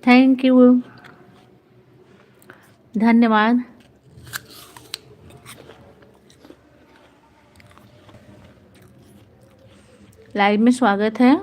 Thank you, धन्यवाद। Live में स्वागत है।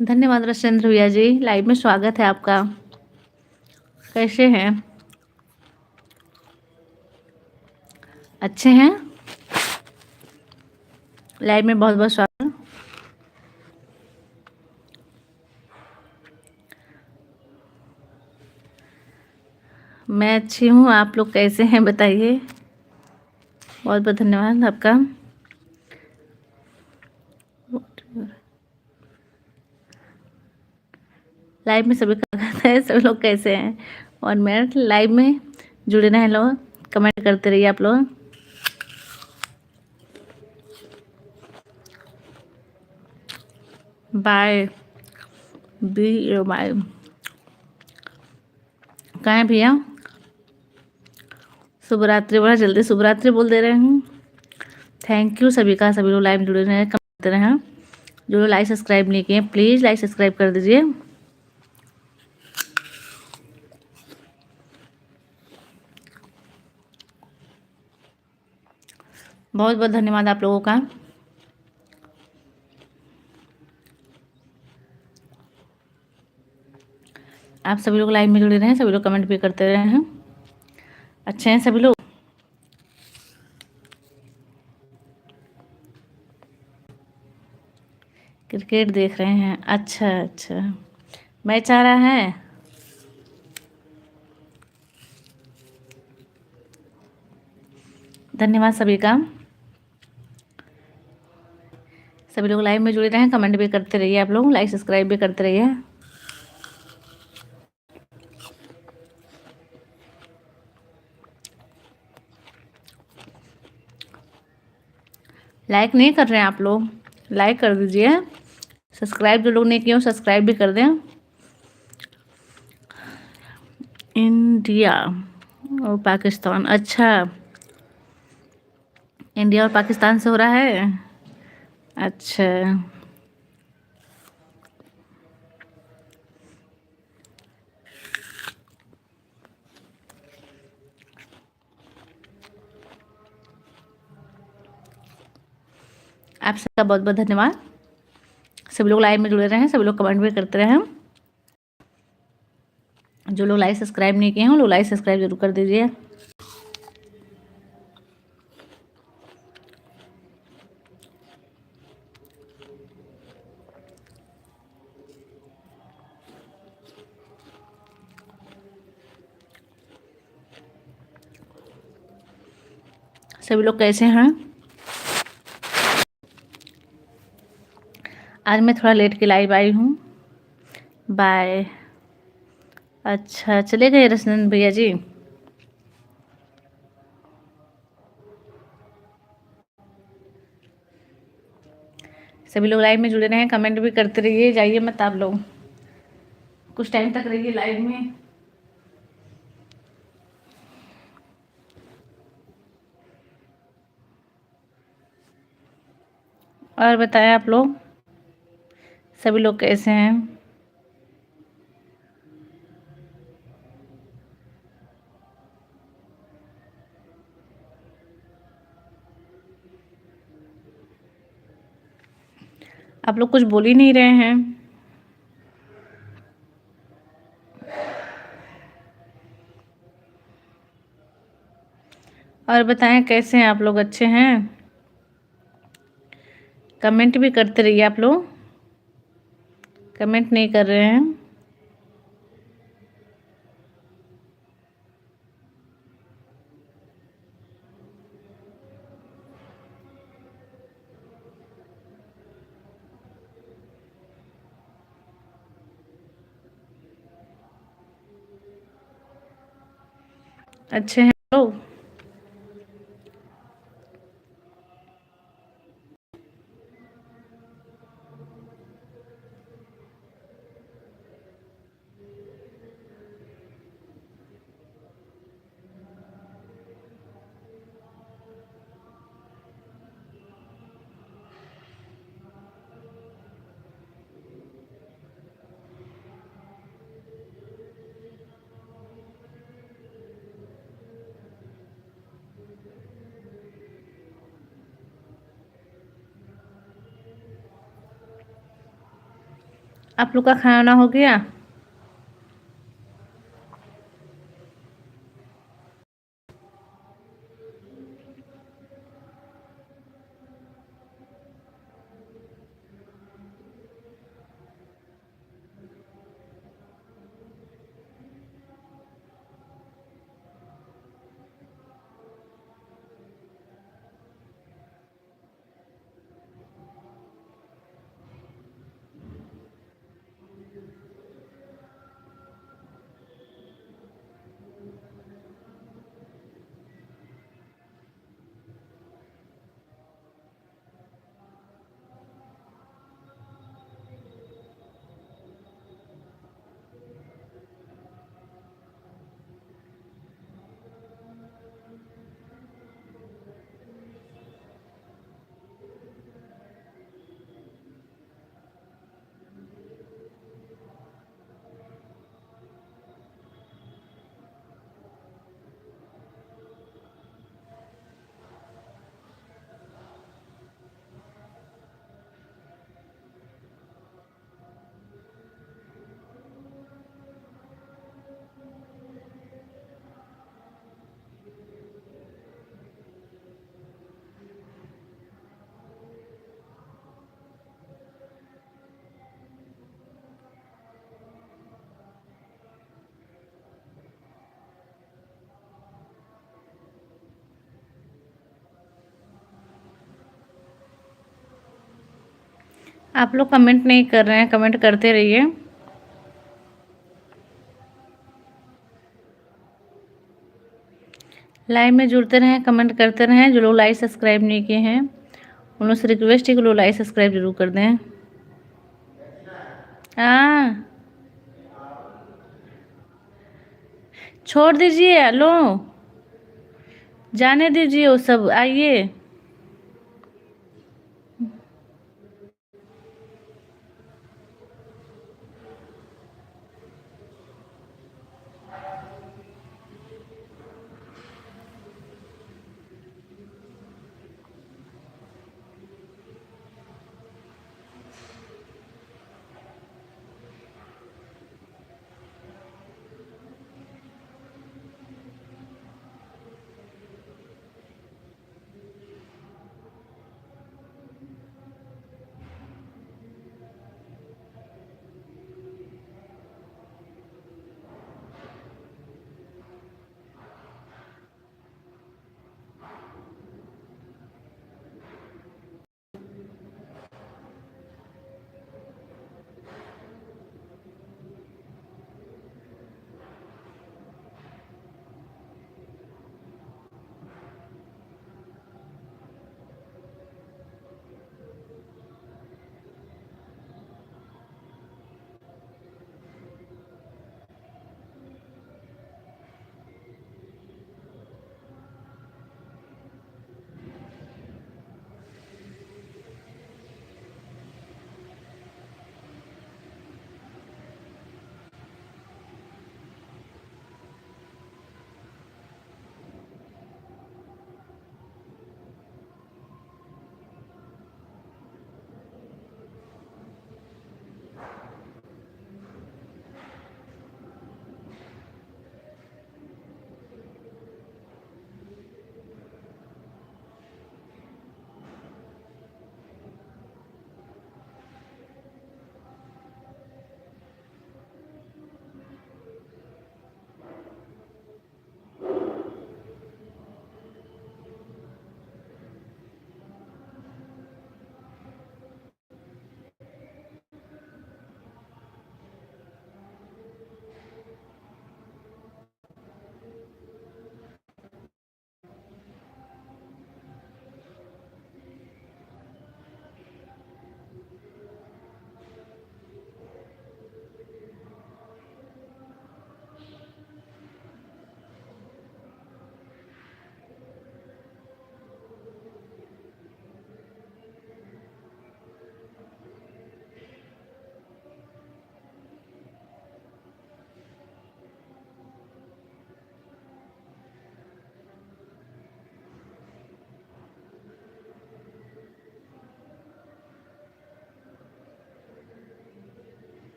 धन्यवाद रसेंद्र भैया जी, लाइव में स्वागत है आपका। कैसे हैं? अच्छे हैं? लाइव में बहुत बहुत स्वागत। मैं अच्छी हूँ, आप लोग कैसे हैं बताइए। बहुत बहुत धन्यवाद आपका। लाइव में सभी का स्वागत है। सभी लोग कैसे हैं? और मेरे लाइव में जुड़े रहें लोग, कमेंट करते रहिए आप लोग। बाय बी बाय। कहाँ है भैया? शुभ रात्रि, बड़ा जल्दी शुभ रात्रि बोल दे रहे हैं। थैंक यू सभी का, सभी लोग लाइव में जुड़े रहे, कमेंट करते रहे। जो लोग लाइक सब्सक्राइब नहीं किए प्लीज़ लाइक सब्सक्राइब कर दीजिए। बहुत बहुत धन्यवाद आप लोगों का। आप सभी लोग लाइव में जुड़े रहे, सभी लोग कमेंट भी करते रहे हैं। अच्छे हैं सभी लोग? क्रिकेट देख रहे हैं? अच्छा अच्छा, मैच आ रहा है। धन्यवाद सभी का। सभी लोग लाइव में जुड़े रहें, कमेंट भी करते रहिए आप लोग, लाइक सब्सक्राइब भी करते रहिए। लाइक नहीं कर रहे हैं आप लोग? लाइक कर दीजिए। सब्सक्राइब जो लोग नहीं किए हो सब्सक्राइब भी कर दें। इंडिया और पाकिस्तान, अच्छा इंडिया और पाकिस्तान से हो रहा है। अच्छा आप सबका बहुत बहुत धन्यवाद। सभी लोग लाइव में जुड़े रहे हैं, सभी लोग कमेंट भी करते रहे। जो लोग लाइक सब्सक्राइब नहीं किए हैं वो लोग लाइक सब्सक्राइब जरूर कर दीजिए। सभी लोग कैसे हैं? आज मैं थोड़ा लेट के लाइव आई हूँ। बाय। अच्छा चले गए रसन भैया जी? सभी लोग लाइव में जुड़े रहें, कमेंट भी करते रहिए, जाइए मत आप लोग, कुछ टाइम तक रहिए लाइव में। और बताएं आप लोग सभी लोग कैसे हैं। आप लोग कुछ बोल ही नहीं रहे हैं। और बताएं कैसे हैं आप लोग, अच्छे हैं? कमेंट भी करते रहिए, आप लोग कमेंट नहीं कर रहे हैं। अच्छे हैं लोग। आप लोग का खाना हो गया? आप लोग कमेंट नहीं कर रहे हैं, कमेंट करते रहिए। लाइव में जुड़ते रहें, कमेंट करते रहें। जो लोग लाइक सब्सक्राइब नहीं किए हैं उन लोग से रिक्वेस्ट है कि लोग लाइक सब्सक्राइब जरूर कर दें। हाँ, छोड़ दीजिए, लो जाने दीजिए वो सब, आइए।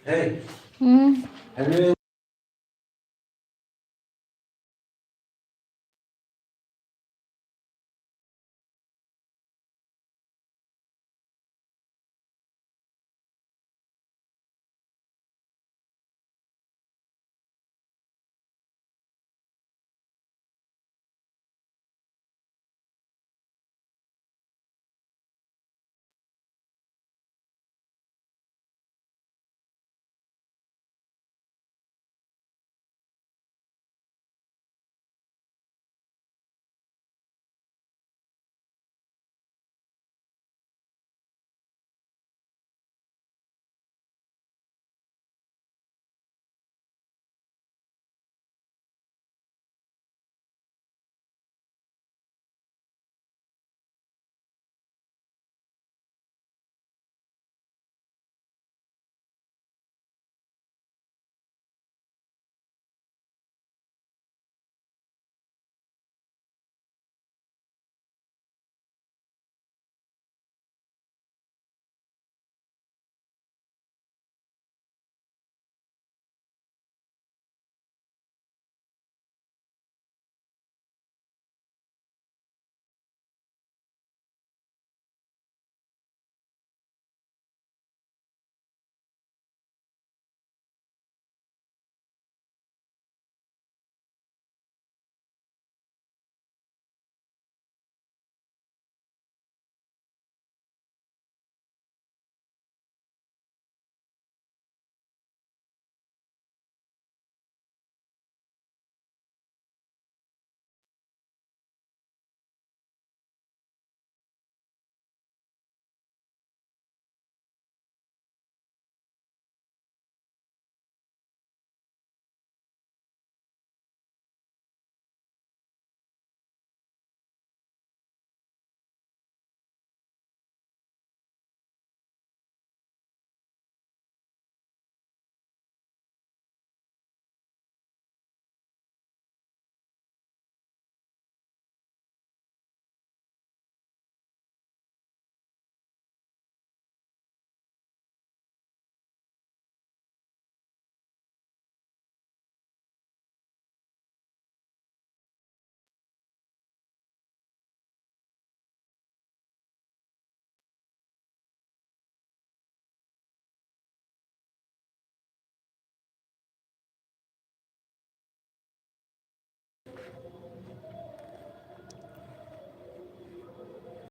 Hey, hmm, have you